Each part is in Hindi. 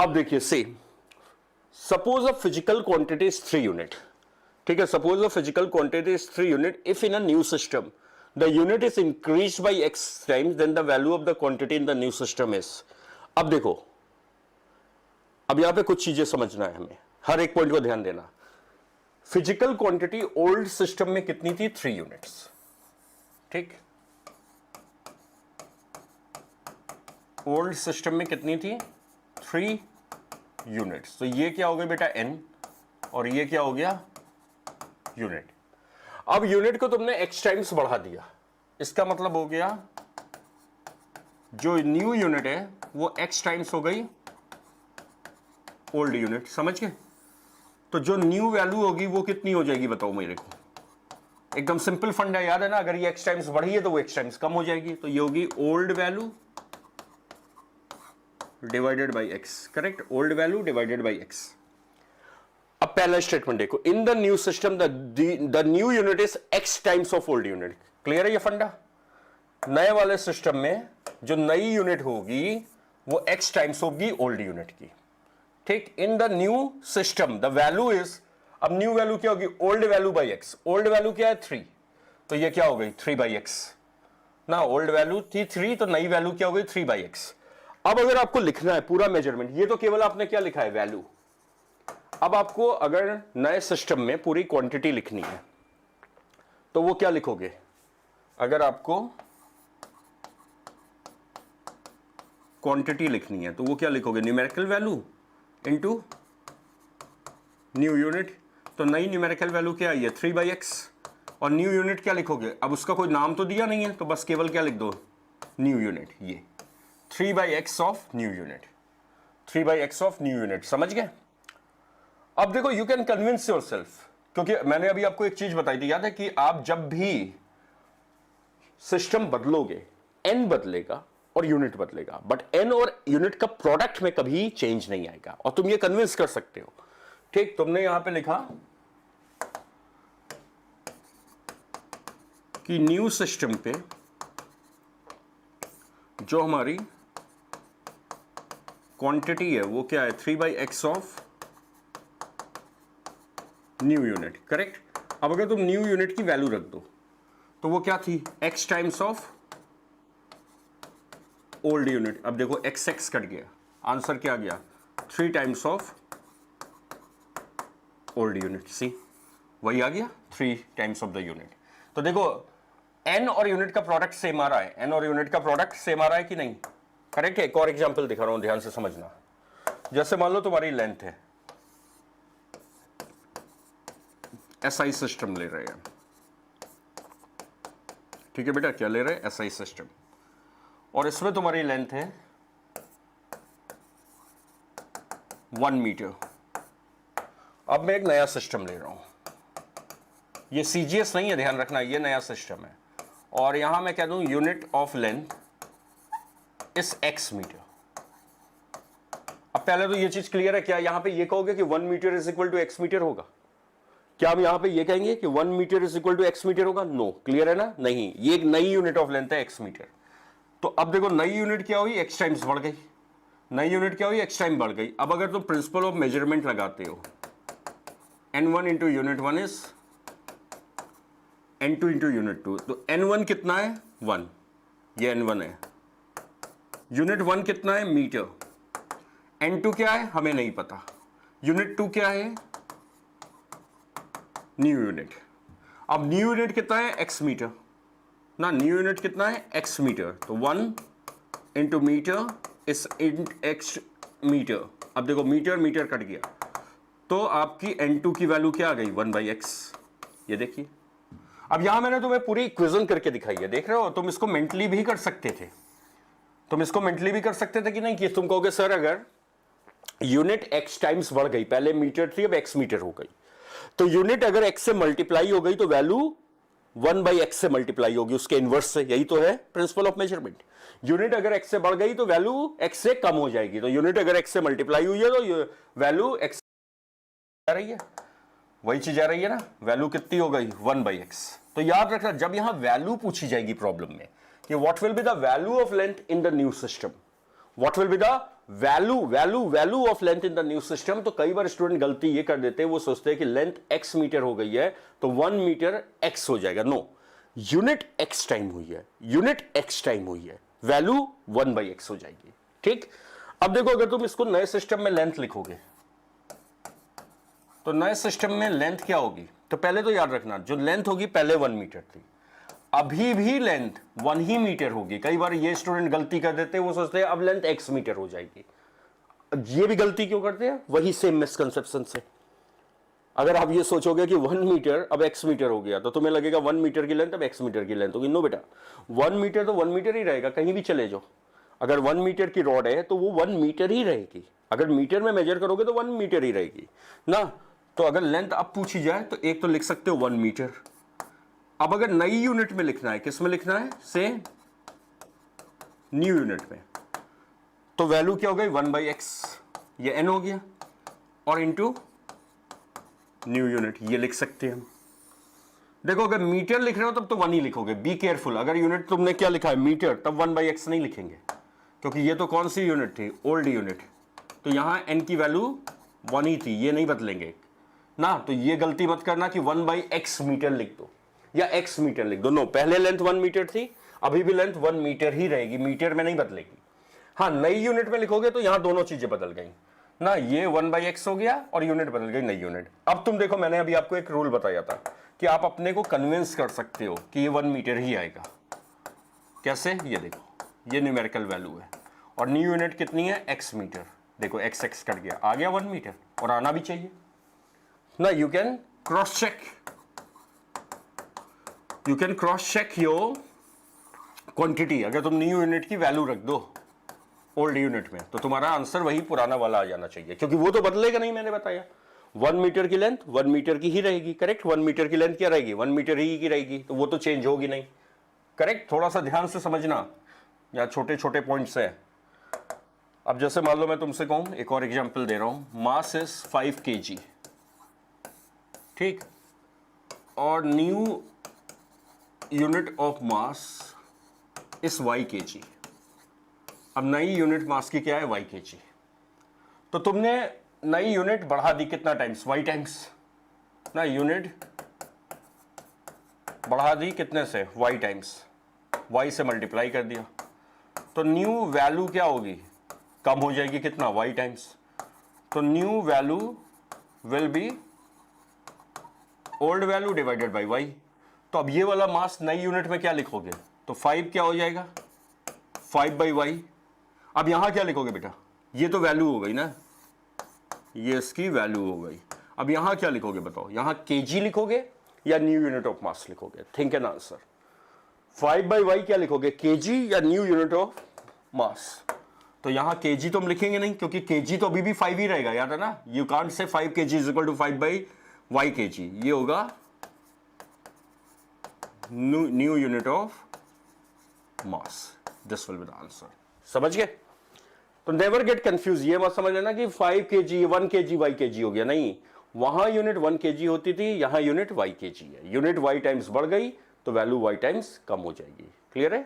अब देखिए say suppose a physical quantity is 3 unit, ठीक है, suppose a physical quantity is 3 unit, if in a new system the unit is increase by x times then the value of the quantity in the new system is. अब देखो, अब यहां पे कुछ चीजें समझना है हमें, हर एक पॉइंट को ध्यान देना। फिजिकल क्वांटिटी ओल्ड सिस्टम में कितनी थी? 3 यूनिट्स, ठीक। ओल्ड सिस्टम में कितनी थी? 3 यूनिट्स। तो ये क्या हो गया बेटा? n, और ये क्या हो गया? यूनिट। अब यूनिट को तुमने x टाइम्स बढ़ा दिया, इसका मतलब हो गया जो न्यू यूनिट है वो x टाइम्स हो गई ओल्ड यूनिट, समझ गए? तो जो न्यू वैल्यू होगी वो कितनी हो जाएगी बताओ मेरे को? एकदम सिंपल फंडा याद है ना, अगर ये x टाइम्स बढ़ी है तो वो x टाइम्स कम हो जाएगी, तो ये होगी old value divided by x, correct? Old value divided by x। अब पहला स्टेटमेंट देखो, इन the new system the new unit is x times of old unit. Clear है ये फंडा? नए वाले सिस्टम में जो नई यूनिट होगी वो x टाइम्स होगी ओल्ड यूनिट की, ठीक। इन the new system the value is, अब न्यू वैल्यू क्या होगी? Old value by x। Old value क्या है? 3, तो ये क्या हो गई? 3 बाई x ना। ओल्ड वैल्यू थी 3, तो नई वैल्यू क्या हो गई? 3 बाई x। अब अगर आपको लिखना है पूरा मेजरमेंट, ये तो केवल आपने क्या लिखा है? वैल्यू। अब आपको अगर नए सिस्टम में पूरी क्वांटिटी लिखनी है तो वो क्या लिखोगे? अगर आपको क्वांटिटी लिखनी है तो वो क्या लिखोगे? Numerical value into new unit. तो नई न्यूमेरिकल वैल्यू क्या है? ये 3 बाई x। और न्यू यूनिट क्या लिखोगे? अब उसका कोई नाम तो दिया नहीं है, तो बस केवल क्या लिख दो? New unit. ये 3 by x of new unit, 3 by x of new unit, समझ गए? अब देखो, you can convince your self, क्योंकि मैंने अभी आपको एक चीज बताई थी, याद है कि आप जब भी सिस्टम बदलोगे n बदलेगा और यूनिट बदलेगा, बट n और यूनिट का प्रोडक्ट में कभी चेंज नहीं आएगा, और तुम ये कन्विंस कर सकते हो, ठीक। तुमने यहां पे लिखा कि न्यू सिस्टम पे जो हमारी क्वांटिटी है वो क्या है? 3 by x of new unit, correct. अब अगर तुम न्यू यूनिट की वैल्यू रख दो तो वो क्या थी? x times of old unit. अब देखो x x कट गया, आंसर क्या आ गया? 3 टाइम्स ऑफ ओल्ड यूनिट। सी, वही आ गया, 3 टाइम्स ऑफ द यूनिट। तो देखो n और यूनिट का प्रोडक्ट सेम आ रहा है, n और यूनिट का प्रोडक्ट सेम आ रहा है कि नहीं? करेक्ट है। एक और एग्जांपल दिखा रहा हूं, ध्यान से समझना। जैसे मान लो तुम्हारी लेंथ है, SI सिस्टम ले रहे हैं, ठीक है बेटा? क्या ले रहे हैं? SI system. और इसमें तुम्हारी लेंथ है 1 मीटर। अब मैं एक नया सिस्टम ले रहा हूं, ये CGS नहीं है, ध्यान रखना, ये नया सिस्टम है। और यहां मैं कह दूं यूनिट ऑफ लेंथ इस x मीटर। अब पहले तो ये चीज क्लियर है, क्या यहां पे ये कहोगे कि 1 metre is equal to x metre होगा? क्या हम यहां पे ये कहेंगे कि 1 metre is equal to x metre होगा? नो। क्लियर है ना? नहीं, ये एक नई यूनिट ऑफ लेंथ है x मीटर। तो अब देखो, नई यूनिट क्या हुई? x टाइम्स बढ़ गई। नई यूनिट क्या हुई? x टाइम बढ़ गई। अब अगर तुम प्रिंसिपल ऑफ मेजरमेंट लगाते हो, n1 into unit 1 is n2 into unit 2, तो n1 कितना है? 1, ये n1 है। यूनिट 1 कितना है? मीटर। n2 क्या है? हमें नहीं पता। यूनिट 2 क्या है? New unit. अब न्यू यूनिट कितना है? x मीटर ना। न्यू यूनिट कितना है? x metre. तो 1 into metre is x metre. अब देखो, मीटर मीटर कट गया, तो आपकी n2 की वैल्यू क्या आ गई? 1 बाई एक्स। ये देखिए, अब यहां मैंने तुम्हें पूरी इक्वेशन करके दिखाई है, देख रहे हो? तुम इसको मेंटली भी कर सकते थे, तुम इसको मेंटली भी कर सकते थे कि नहीं? कि तुम कहोगे सर अगर यूनिट x टाइम्स बढ़ गई, पहले मीटर थी अब x मीटर हो गई, तो यूनिट अगर x से मल्टीप्लाई हो गई तो वैल्यू 1 बाई एक्स से मल्टीप्लाई होगी, उसके इनवर्स से। यही तो है प्रिंसिपल ऑफ मेजरमेंट। यूनिट अगर x से बढ़ गई तो वैल्यू x से कम हो जाएगी। तो यूनिट अगर x से मल्टीप्लाई हुई है तो वैल्यू x आ रही है, वही चीज आ रही है ना? वैल्यू कितनी हो गई? 1 बाई एक्स। तो याद रखना, जब यहां वैल्यू पूछी जाएगी प्रॉब्लम में कि what will be the value of length in the new system, what will be the value of length in the new system. तो कई बार स्टूडेंट गलती ये कर देते हैं, वो सोचते हैं कि लेंथ x मीटर हो गई है तो 1 मीटर x हो जाएगा। नो, यूनिट x टाइम हुई है, यूनिट x टाइम हुई है, वैल्यू 1/x हो जाएगी। ठीक, अब देखो अगर तुम इसको नए सिस्टम में लेंथ लिखोगे तो नए सिस्टम में लेंथ क्या होगी, तो पहले तो याद रखना जो लेंथ होगी पहले 1 मीटर थी, अभी भी लेंथ 1 ही मीटर होगी। कई बार ये स्टूडेंट गलती कर देते हैं, वो सोचते हैं अब लेंथ x मीटर हो जाएगी। ये भी गलती क्यों करते हैं, वही सेम मिसकंसेप्शन से। अगर आप ये सोचोगे कि 1 मीटर अब x मीटर हो गया तो तुम्हें लगेगा 1 मीटर की लेंथ अब x मीटर की लेंथ होगी। नो बेटा, 1 मीटर तो 1 मीटर ही रहेगा, कहीं भी चले जाओ। अगर 1 मीटर की रॉड है तो वो 1 मीटर ही रहेगी। अगर मीटर में मेजर करोगे तो 1 मीटर ही रहेगी ना। तो अगर लेंथ अब पूछी जाए तो एक तो लिख सकते हो 1 मीटर। अब अगर नई यूनिट में लिखना है, किस में लिखना है, से न्यू यूनिट में, तो वैल्यू क्या हो गई 1/x, ये n हो गया, और इनटू न्यू यूनिट ये लिख सकते हैं हम। देखो अगर मीटर लिख रहे हो तब तो 1 ही लिखोगे, बी केयरफुल। अगर यूनिट तुमने क्या लिखा है मीटर, तब 1/x नहीं लिखेंगे, क्योंकि ये तो कौन सी यूनिट थी, ओल्ड यूनिट। तो यहां n की वैल्यू 1 ही थी, ये नहीं बदलेंगे ना। तो ये गलती मत करना कि 1/x मीटर लिख दो या x मीटर लिख दो। नो, पहले लेंथ 1 मीटर थी, अभी भी लेंथ 1 मीटर ही रहेगी, मीटर में नहीं बदलेगी। हाँ, नई यूनिट में लिखोगे तो यहां दोनों चीजें बदल गई ना, ये 1/x हो गया और यूनिट बदल गई, नई यूनिट। अब तुम देखो, मैंने अभी आपको एक रूल बताया था कि आप अपने को कन्विंस कर सकते हो कि ये 1 मीटर ही आएगा। कैसे, ये देखो, ये न्यूमेरिकल वैल्यू है और न्यू यूनिट कितनी है, x मीटर। देखो x कट गया, आ गया 1 मीटर, और आना भी चाहिए ना। You can cross check your quantity. अगर तुम न्यू यूनिट की वैल्यू रख दो ओल्ड यूनिट में तो तुम्हारा आंसर वही पुराना वाला आ जाना चाहिए, क्योंकि वो तो बदलेगा नहीं। मैंने बताया 1 मीटर की लेंथ 1 मीटर की ही रहेगी, करेक्ट। 1 मीटर की लेंथ क्या रहेगी, 1 मीटर ही की रहेगी, तो वो तो चेंज होगी नहीं, करेक्ट। थोड़ा सा ध्यान से समझना, या छोटे छोटे पॉइंट्स है। अब जैसे मान लो मैं तुमसे कहूं, एक और एग्जांपल दे रहा हूं, मास इज 5 kg, ठीक, और न्यू यूनिट ऑफ मास इस y kg। अब नई यूनिट मास की क्या है, y kg। तो तुमने नई यूनिट बढ़ा दी कितना टाइम्स, y टाइम्स ना। यूनिट बढ़ा दी कितने से, y टाइम्स, y से मल्टीप्लाई कर दिया, तो न्यू वैल्यू क्या होगी, कम हो जाएगी, कितना, y टाइम्स। तो new value will be old value divided by y। तो अब ये वाला मास नई यूनिट में क्या लिखोगे, तो 5 क्या हो जाएगा, 5/y। अब यहां क्या लिखोगे बेटा, ये तो वैल्यू हो गई ना, ये इसकी वैल्यू हो गई। अब यहां क्या लिखोगे बताओ, यहां kg लिखोगे या न्यू यूनिट ऑफ मास लिखोगे, थिंक एन आंसर। 5/y क्या लिखोगे, kg या न्यू यूनिट ऑफ मास। तो यहां kg तो हम लिखेंगे नहीं, क्योंकि kg तो अभी भी 5 ही रहेगा, याद है ना। You can't say 5 kg is equal to 5/y kg, ये होगा new unit of mass. This will be the answer. समझ गए। तो नेवर गेट कंफ्यूज, ये मत समझ लेना कि 5 kg 1 kg y kg हो गया, नहीं। वहां यूनिट 1 kg होती थी, यहां यूनिट y kg है। यूनिट y टाइम्स बढ़ गई तो वैल्यू y टाइम्स कम हो जाएगी। क्लियर है।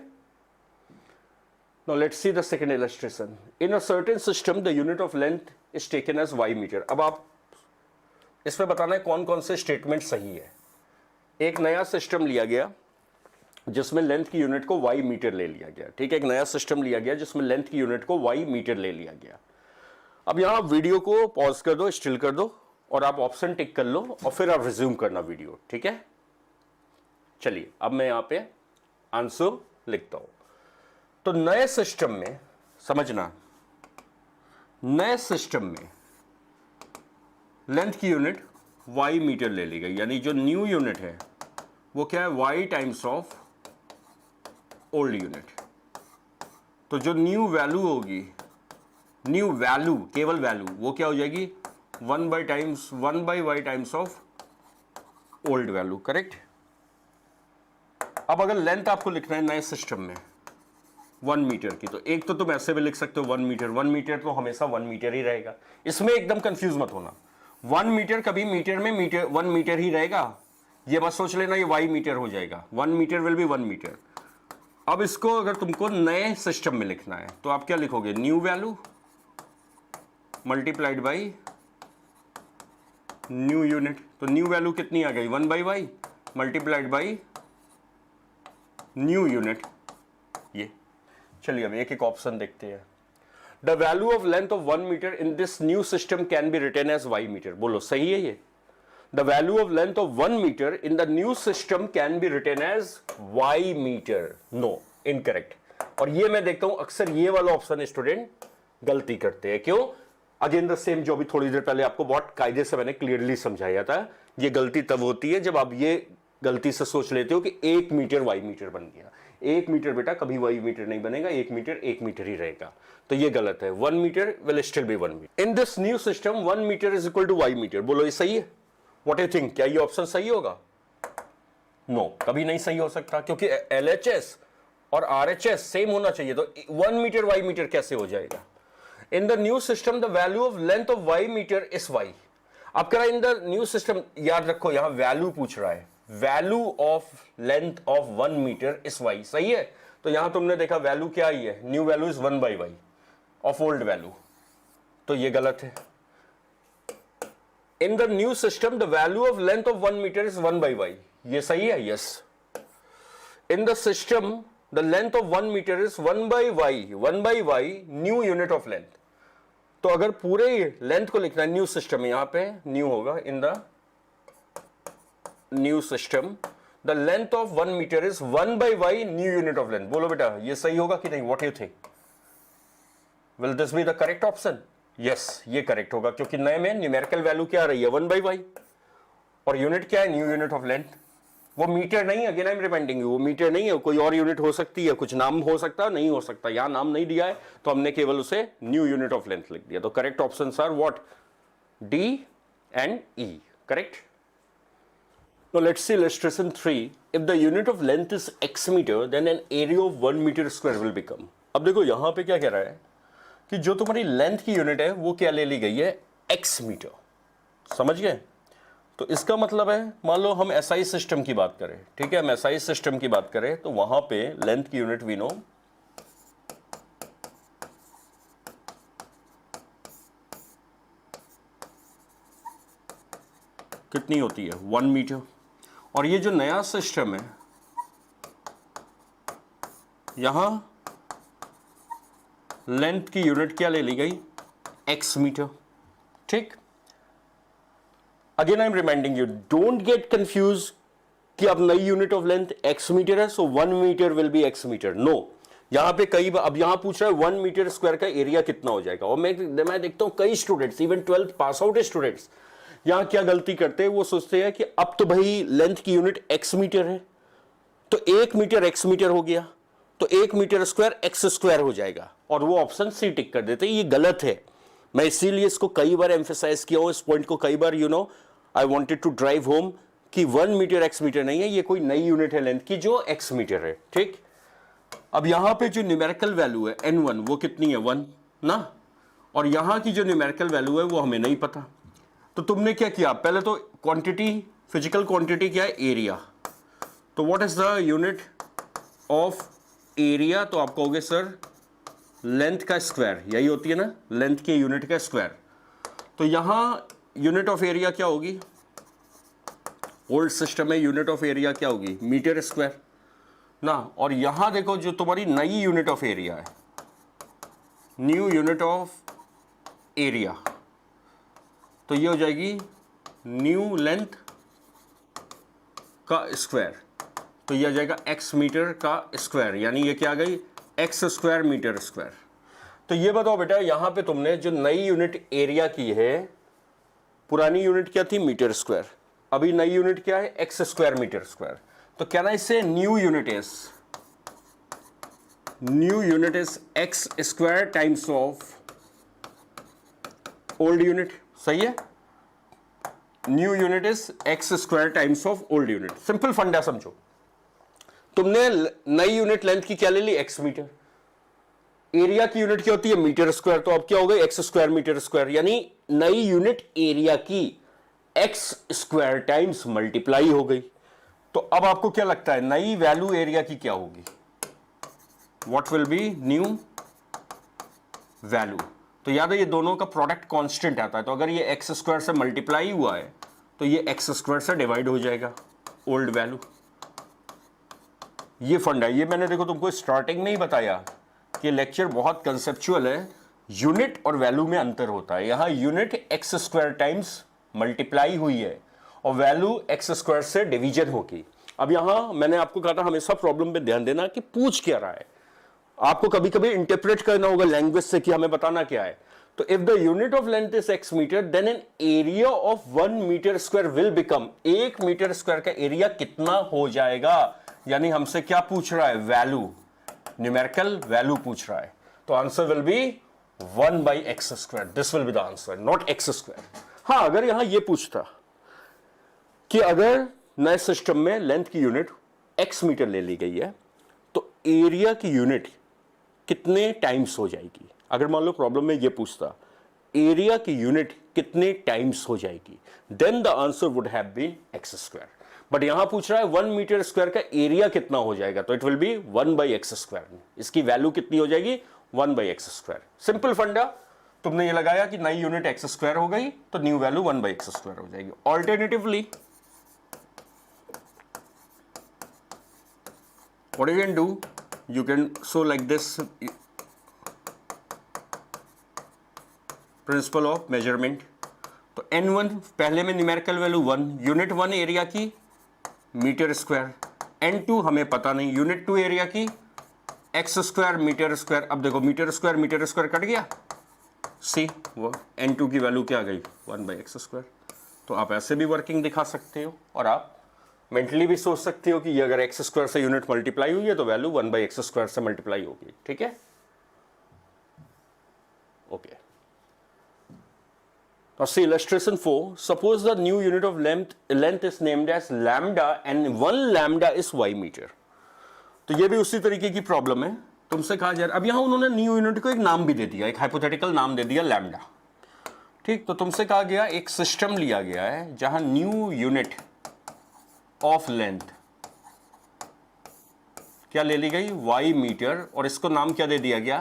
Now let's see the second illustration. In a certain system, the unit of length is taken as y meter. अब आप इसमें बताना है कौन कौन से स्टेटमेंट सही है। एक नया सिस्टम लिया गया जिसमें लेंथ की यूनिट को y मीटर ले लिया गया, ठीक है। एक नया सिस्टम लिया गया जिसमें लेंथ की यूनिट को y मीटर ले लिया गया। अब यहां वीडियो को पॉज कर दो, स्टिल कर दो, और आप ऑप्शन टिक कर लो, और फिर आप रिज्यूम करना वीडियो, ठीक है। चलिए अब मैं यहां पे आंसर लिखता हूं। तो नए सिस्टम में समझना, नए सिस्टम में लेंथ की यूनिट y मीटर ले ली गई, यानी जो न्यू यूनिट है वो क्या है, y times of old unit. तो जो न्यू वैल्यू होगी, न्यू वैल्यू, केवल वैल्यू, वो क्या हो जाएगी 1/y times of old value, correct. अब अगर लेंथ आपको लिखना है नए सिस्टम में 1 मीटर की, तो एक तो तुम ऐसे भी लिख सकते हो 1 मीटर। 1 मीटर तो हमेशा 1 मीटर ही रहेगा, इसमें एकदम कंफ्यूज मत होना। 1 मीटर कभी मीटर में 1 मीटर ही रहेगा, ये बस सोच लेना ये y मीटर हो जाएगा। 1 मीटर विल बी 1 मीटर। अब इसको अगर तुमको नए सिस्टम में लिखना है तो आप क्या लिखोगे, new value multiplied by new unit. तो न्यू वैल्यू कितनी आ गई 1/y multiplied by new unit. ये चलिए अब एक एक ऑप्शन देखते हैं। The value of length of 1 metre in this new system can be written as y metre. बोलो सही है ये? The value of length of 1 metre in the new system can be written as y metre. No, incorrect. और ये मैं देखता हूं अक्सर ये वाला ऑप्शन स्टूडेंट गलती करते हैं। क्यों? अगेन द सेम जो भी थोड़ी देर पहले आपको बहुत कायदे से मैंने क्लियरली समझाया था। ये गलती तब होती है जब आप ये गलती से सोच लेते हो कि 1 मीटर y मीटर बन गया। 1 मीटर बेटा कभी y मीटर नहीं बनेगा, 1 मीटर ही रहेगा। तो ये गलत है। 1 metre will still be 1 metre in this new system. 1 metre is equal to y metre. बोलो ये सही है? व्हाट यू थिंक, क्या ये ऑप्शन सही होगा? नो, कभी नहीं सही हो सकता, क्योंकि LHS और RHS सेम होना चाहिए। तो 1 मीटर y मीटर कैसे हो जाएगा? In the new system the value of length of y metre is y। अब कह रहा है इन द न्यू सिस्टम, याद रखो यहां वैल्यू पूछ रहा है। Value of length of 1 metre is y। सही है? तो यहां तुमने देखा वैल्यू क्या आई है, new value is 1/y of old value. तो ये गलत है। In the new system the value of length of 1 metre is 1/y। ये सही है? Yes. In the system the length of 1 metre is 1/y new unit of length. तो अगर पूरे लेंथ को लिखना है न्यू सिस्टम, यहां पे न्यू होगा। In the new system the length of 1 metre is 1/y new unit of length. बोलो बेटा ये सही होगा कि नहीं? What you think, will this be the correct option? Yes, ये करेक्ट होगा, क्योंकि नए में न्यूमेरिकल वैल्यू क्या आ रही है 1/y और यूनिट क्या है न्यू यूनिट ऑफ लेंथ। वो मीटर नहीं है, again I am reminding you, वो मीटर नहीं है, कोई और यूनिट हो सकती है, कुछ नाम हो सकता है, नहीं हो सकता। यहां नाम नहीं दिया है तो हमने केवल उसे न्यू यूनिट ऑफ लेंथ लिख दिया। तो correct options are what? D and E. Correct. Now let's see illustration 3. If the unit of length is x meter, then an area of 1 meter square will become. अब देखो यहां पे क्या कह रहा है कि जो तुम्हारी लेंथ की यूनिट है वो क्या ले ली गई है? x metre. समझ गए? तो इसका मतलब है, मान लो हम SI सिस्टम की बात करें, ठीक है, हम SI सिस्टम की बात करें तो वहां पे लेंथ की यूनिट वी नो कितनी होती है? 1 मीटर। और ये जो नया सिस्टम है यहां लेंथ की यूनिट क्या ले ली गई? x metre. ठीक। Again I am reminding you, don't get confuse कि अब नई unit of length x metre है so 1 metre will be x metre. No, यहां पे कई बार अब यहां पूछ रहा है 1 मीटर स्क्वायर का एरिया कितना हो जाएगा। और मैं देखता हूं कई students, even 12th pass out students, यहां क्या गलती करते हैं, वो सोचते हैं कि अब तो भाई लेंथ की यूनिट x मीटर है तो 1 मीटर x मीटर हो गया तो 1 मीटर स्क्वायर x स्क्वायर हो जाएगा, और वो ऑप्शन सी टिक कर देते हैं। ये गलत है। मैं इसीलिए इसको कई बार एम्फेसाइज किया हूं, इस पॉइंट को कई बार, I wanted to drive home कि 1 मीटर x मीटर नहीं है, ये कोई नई यूनिट है लेंथ की जो x मीटर है। ठीक। अब यहां पे जो न्यूमेरिकल वैल्यू है n1 वो कितनी है? 1 ना। और यहां की जो न्यूमेरिकल वैल्यू है वो हमें नहीं पता। तो तुमने क्या किया? पहले तो क्वांटिटी, फिजिकल क्वांटिटी क्या है? एरिया। तो what is the unit of area? तो आप कहोगे सर लेंथ का स्क्वायर, यही होती है ना, लेंथ के यूनिट का स्क्वायर। तो यहां यूनिट ऑफ एरिया क्या होगी? ओल्ड सिस्टम में यूनिट ऑफ एरिया क्या होगी? मीटर स्क्वायर ना। और यहां देखो जो तुम्हारी नई यूनिट ऑफ एरिया है, न्यू यूनिट ऑफ एरिया, तो ये हो जाएगी न्यू लेंथ का स्क्वायर। तो ये आ जाएगा x मीटर का स्क्वायर, यानी ये क्या आ गई? x square metre square. तो ये बताओ बेटा, यहां पे तुमने जो नई यूनिट एरिया की है, पुरानी यूनिट क्या थी? Metre square. अभी नई यूनिट क्या है? x square metre square. तो क्या ना इससे new unit is x square times of old unit. सही है? New unit is x square times of old unit. Simple funda समझो। तुमने नई यूनिट लेंथ की क्या ले ली? x metre. एरिया की यूनिट क्या होती है? Metre square. तो अब क्या हो गई? x स्क्वायर मीटर स्क्वायर, यानी नई यूनिट एरिया की x स्क्वायर टाइम्स मल्टीप्लाई हो गई। तो अब आपको क्या लगता है नई वैल्यू एरिया की क्या होगी? What will B new value? तो याद है ये दोनों का प्रोडक्ट कांस्टेंट आता है, तो अगर ये एक्स स्क्वायर से मल्टीप्लाई हुआ है तो ये एक्स स्क्वायर से डिवाइड हो जाएगा, ओल्ड वैल्यू। ये फंडा है, ये मैंने देखो तुमको स्टार्टिंग में ही बताया कि लेक्चर बहुत कंसेप्चुअल है, यूनिट और वैल्यू में अंतर होता है। यहां unit x square times multiply हुई है और वैल्यू एक्स स्क्वायर से डिवीजन होगी। अब यहां मैंने आपको कहा था हमेशा प्रॉब्लम पे ध्यान देना कि पूछ क्या रहा है, आपको कभी कभी इंटरप्रेट करना होगा लैंग्वेज से कि हमें बताना क्या है। तो if the unit of length is x metre then an area of 1 metre square will become, 1 metre square का एरिया कितना हो जाएगा, यानी हमसे क्या पूछ रहा है, वैल्यू, न्यूमेरिकल वैल्यू पूछ रहा है। तो answer will be 1 by x square, this will be the answer, not x square. हाँ, अगर यहां यह पूछता कि अगर नए सिस्टम में लेंथ की यूनिट एक्स मीटर ले ली गई है तो एरिया की यूनिट कितने टाइम्स हो जाएगी। अगर मान लो प्रॉब्लम में ये पूछता एरिया की यूनिट कितने टाइम्स हो जाएगी, then the answer would have been x square. But यहां पूछ रहा है 1 मीटर स्क्वायर का एरिया कितना हो जाएगा, तो it will be 1 by x square. इसकी वैल्यू कितनी हो जाएगी, 1 by एक्स स्क्वायर। सिंपल फंडा, तुमने ये लगाया कि नई यूनिट एक्स स्क्वायर हो गई तो new value 1 by x square हो जाएगी। Alternatively what you can do, you can show like this principle of measurement. तो n1 पहले में न्यूमेरिकल वैल्यू 1, यूनिट 1 एरिया की मीटर स्क्वायर, n2 हमें पता नहीं, यूनिट 2 एरिया की एक्स स्क्वायर मीटर स्क्वायर। अब देखो मीटर स्क्वायर कट गया, सी वो n2 की वैल्यू क्या आ गई, 1 by एक्स स्क्वायर। तो आप ऐसे भी वर्किंग दिखा सकते हो और आप मेंटली भी सोच सकते हो कि ये अगर एक्स स्क्वायर से यूनिट मल्टीप्लाई हुई है तो वैल्यू 1 by एक्स स्क्वायर से मल्टीप्लाई होगी। ठीक है, okay. Now see illustration 4. Suppose the new unit of length is named as lambda and 1 lambda is y meter. तो ये भी उसी तरीके की प्रॉब्लम है, तुमसे कहा जा रहा है, अब यहां उन्होंने न्यू यूनिट को एक नाम भी दे दिया, एक हाइपोथेटिकल नाम दे दिया लैम्डा। ठीक, तो तुमसे कहा गया एक सिस्टम लिया गया है जहां न्यू यूनिट ऑफ लेंथ क्या ले ली गई, y मीटर, और इसको नाम क्या दे दिया गया,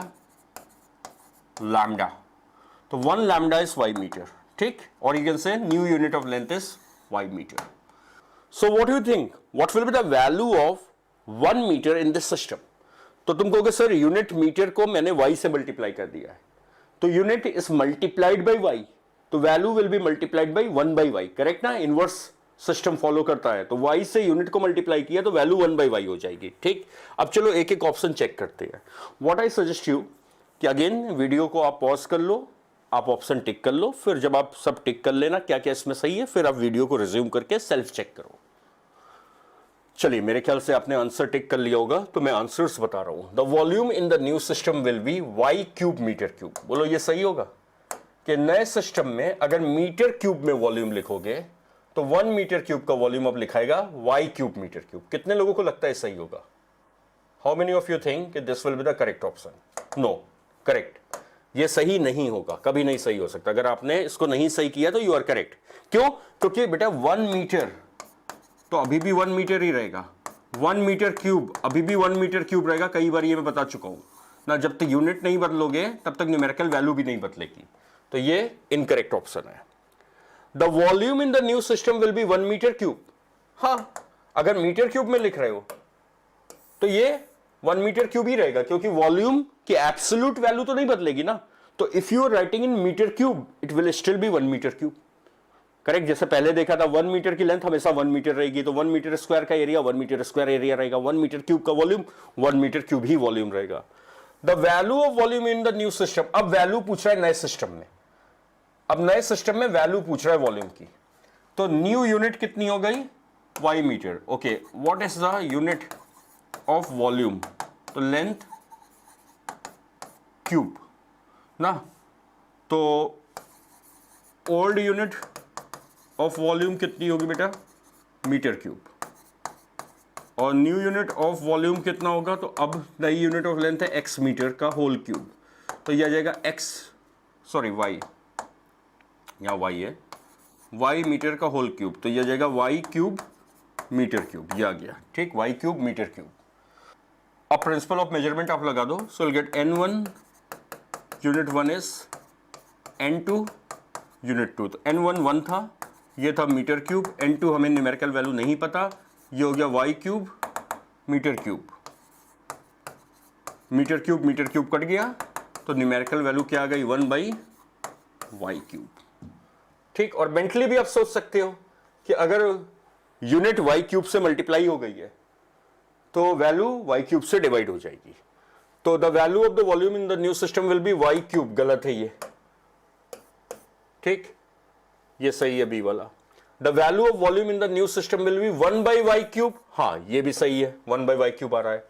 लैम्डा। तो 1 लैम्डा इज y मीटर। ठीक, और you can say new unit of length is y metre. So what you think, what will be the value of 1 metre in this system. तो तुम कहोगे सर यूनिट मीटर को मैंने y से मल्टीप्लाई कर दिया है, तो unit is multiplied by y, तो value will be multiplied by 1 by y, correct ना, इनवर्स सिस्टम फॉलो करता है। तो y से यूनिट को मल्टीप्लाई किया तो वैल्यू 1 by y हो जाएगी। ठीक, अब चलो एक एक ऑप्शन चेक करते हैं। व्हाट आई सजेस्ट यू कि अगेन वीडियो को आप पॉज कर लो, आप ऑप्शन टिक कर लो, फिर जब आप सब टिक कर लेना क्या क्या इसमें सही है, फिर आप वीडियो को रिज्यूम करके सेल्फ चेक करो। चलिए, मेरे ख्याल से आपने आंसर टिक कर लिया होगा, तो मैं आंसर्स बता रहा हूं। The volume in the new system will be y cube metre cube. बोलो ये सही होगा कि नए सिस्टम में अगर मीटर क्यूब में वॉल्यूम लिखोगे तो 1 मीटर क्यूब का वॉल्यूम अब लिखाएगा y क्यूब मीटर क्यूब। कितने लोगों को लगता है सही होगा? How many of you think this will be the correct option? No, correct, ये सही नहीं होगा, कभी नहीं सही हो सकता। अगर आपने इसको नहीं सही किया तो यू आर करेक्ट। क्यों? क्योंकि बेटा 1 मीटर तो अभी भी 1 मीटर ही रहेगा, 1 मीटर क्यूब अभी भी 1 मीटर क्यूब रहेगा। कई बार ये मैं बता चुका हूं ना, जब तक यूनिट नहीं बदलोगे तब तक न्यूमेरिकल वैल्यू भी नहीं बदलेगी। तो ये इनकरेक्ट ऑप्शन है। The volume in the new system will be 1 metre cube. हाँ, अगर मीटर क्यूब में लिख रहे हो तो ये 1 मीटर क्यूब ही रहेगा, क्योंकि वॉल्यूम की एब्सोल्यूट वैल्यू तो नहीं बदलेगी ना। तो if you are writing in metre cube it will still be 1 metre cube, correct. जैसे पहले देखा था 1 मीटर की लेंथ हमेशा 1 मीटर रहेगी, तो 1 मीटर स्क्वायर का एरिया 1 मीटर स्क्वायर एरिया रहेगा, 1 मीटर क्यूब का वॉल्यूम 1 मीटर क्यूब ही वॉल्यूम रहेगा। The value of volume in the new system, अब वैल्यू पूछ रहा है नए सिस्टम में, अब नए सिस्टम में वैल्यू पूछ रहा है वॉल्यूम की। तो न्यू यूनिट कितनी हो गई, y metre. Okay, what is the unit of volume? तो लेंथ क्यूब ना, तो ओल्ड यूनिट ऑफ वॉल्यूम कितनी होगी बेटा, मीटर क्यूब, और न्यू यूनिट ऑफ वॉल्यूम कितना होगा? तो अब नई यूनिट ऑफ लेंथ है x मीटर का होल क्यूब, तो यह आ जाएगा y, यहाँ y है, y मीटर का होल क्यूब, तो यह आ जाएगा y क्यूब मीटर क्यूब, यह आ गया। ठीक, y क्यूब मीटर क्यूब। अब प्रिंसिपल ऑफ मेजरमेंट आप लगा दो, so will get n1 unit 1 is N2 unit 2, तो N1 1 था, ये था मीटर क्यूब, N2 हमें न्यूमेरिकल वैल्यू नहीं पता, ये हो गया y cube metre cube, metre cube cut गया, तो न्यूमेरिकल वैल्यू क्या आ गई 1/वाई क्यूब। ठीक, और मेंटली भी आप सोच सकते हो कि अगर यूनिट वाई क्यूब से मल्टीप्लाई हो गई है तो वैल्यू वाई क्यूब से डिवाइड हो जाएगी, तो the value of the volume in the new system will be Y cube. गलत है ये, ठीक, ये सही है बी वाला। The value of volume in the new system will be 1/वाई क्यूब, हाँ ये भी सही है, 1/वाई क्यूब आ रहा है।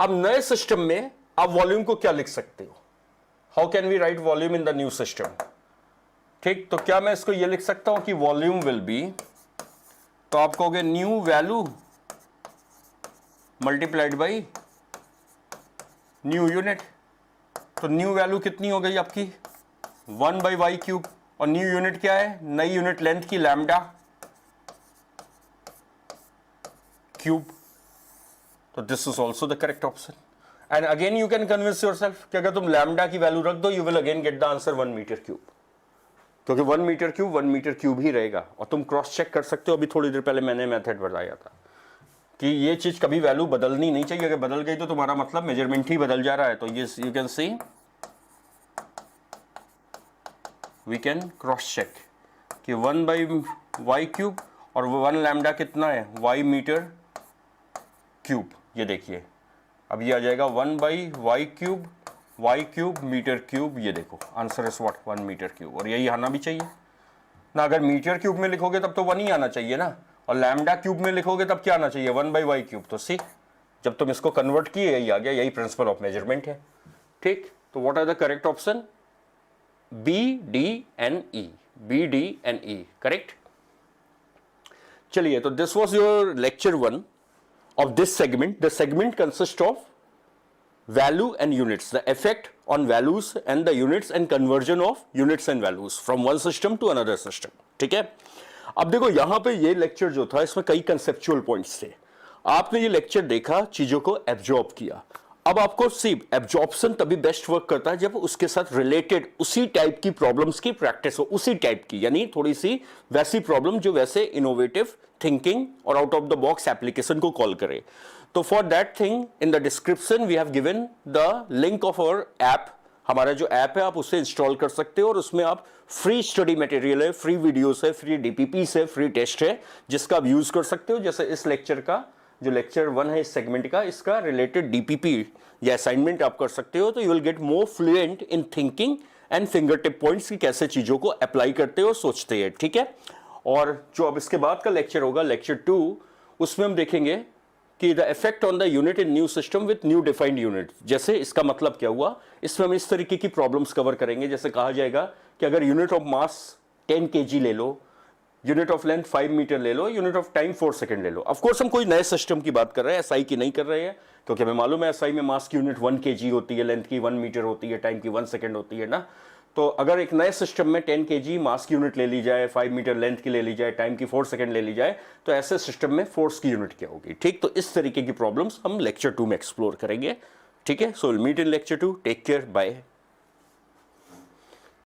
अब नए सिस्टम में आप वॉल्यूम को क्या लिख सकते हो, how can we write volume in the new system? ठीक, तो क्या मैं इसको ये लिख सकता हूं कि वॉल्यूम विल बी, तो आप कहोगे new value multiplied by new unit, तो न्यू वैल्यू कितनी हो गई आपकी 1/वाई क्यूब, और न्यू यूनिट क्या है, नई यूनिट लेंथ की लैम्डा क्यूब, तो this is also the correct option. And again you can convince yourself कि अगर तुम लैम्डा की वैल्यू रख दो, you will again get the answer 1 metre cube, क्योंकि 1 मीटर क्यूब ही रहेगा। और तुम क्रॉस चेक कर सकते हो, अभी थोड़ी देर पहले मैंने मेथड बताया था कि ये चीज कभी वैल्यू बदलनी नहीं चाहिए, अगर बदल गई तो तुम्हारा मतलब मेजरमेंट ही बदल जा रहा है। तो ये you can see, we can cross check कि 1/वाई क्यूब और 1 लैम्डा कितना है, वाई मीटर क्यूब। ये देखिए अब ये आ जाएगा 1/वाई cube, Y cube metre cube, ये देखो answer is what 1 metre cube, और यही आना भी चाहिए ना। अगर मीटर क्यूब में लिखोगे तब तो 1 ही आना चाहिए ना, और लैम्डा क्यूब में लिखोगे तब क्या आना चाहिए 1/वाई क्यूब। तो सी, जब तुम इसको कन्वर्ट किए यही आ गया, यही प्रिंसिपल ऑफ मेजरमेंट है। ठीक, तो what are the correct option, B D and E, B D and E correct. चलिए, तो this was your lecture 1 of this segment. The segment consists of value and units, the effect on values and the units and conversion of units and values from one system to another system. ठीक है, अब देखो यहां पे ये लेक्चर जो था इसमें कई कंसेप्चुअल पॉइंट्स थे। आपने ये लेक्चर देखा, चीजों को एब्जॉर्ब किया। अब आपको सी एब्जॉर्प्शन तभी बेस्ट वर्क करता है जब उसके साथ रिलेटेड उसी टाइप की प्रॉब्लम्स की प्रैक्टिस हो, उसी टाइप की, यानी थोड़ी सी वैसी प्रॉब्लम जो वैसे इनोवेटिव थिंकिंग और out of the box application को कॉल करे। तो for that thing in the description we have given the link of our app. हमारा जो ऐप है आप उसे इंस्टॉल कर सकते हो, और उसमें आप फ्री स्टडी मटेरियल है, फ्री वीडियोस है, फ्री डीपीपीस है, फ्री टेस्ट है, जिसका आप यूज कर सकते हो। जैसे इस लेक्चर का जो लेक्चर 1 है इस सेगमेंट का, इसका रिलेटेड डीपीपी या असाइनमेंट आप कर सकते हो, तो you will get more fluent in thinking and finger tip points की कैसे चीजों को अप्लाई करते हो, सोचते हैं। ठीक है, और जो अब इसके बाद का लेक्चर होगा लेक्चर 2, उसमें हम देखेंगे कि the effect on the unit in new system with new defined unit. जैसे इसका मतलब क्या हुआ, इसमें हम इस तरीके की प्रॉब्लम्स कवर करेंगे। जैसे कहा जाएगा कि अगर यूनिट ऑफ मास 10 kg ले लो, यूनिट ऑफ लेंथ 5 मीटर ले लो, यूनिट ऑफ टाइम 4 सेकंड ले लो। ऑफ कोर्स हम कोई नए सिस्टम की बात कर रहे हैं, एसआई की नहीं कर रहे हैं, क्योंकि हमें मालूम है एसआई में मास की यूनिट 1 kg होती है, लेंथ की 1 मीटर होती है, टाइम की 1 सेकंड होती है ना। तो अगर एक नए सिस्टम में 10 kg मास की यूनिट ले ली जाए, 5 मीटर लेंथ की ले ली जाए, टाइम की 4 सेकंड ले ली जाए, तो ऐसे सिस्टम में फोर्स की यूनिट क्या होगी। ठीक, तो इस तरीके की प्रॉब्लम्स हम लेक्चर 2 में एक्सप्लोर करेंगे। ठीक है, so will meet in lecture 2। Take care, bye.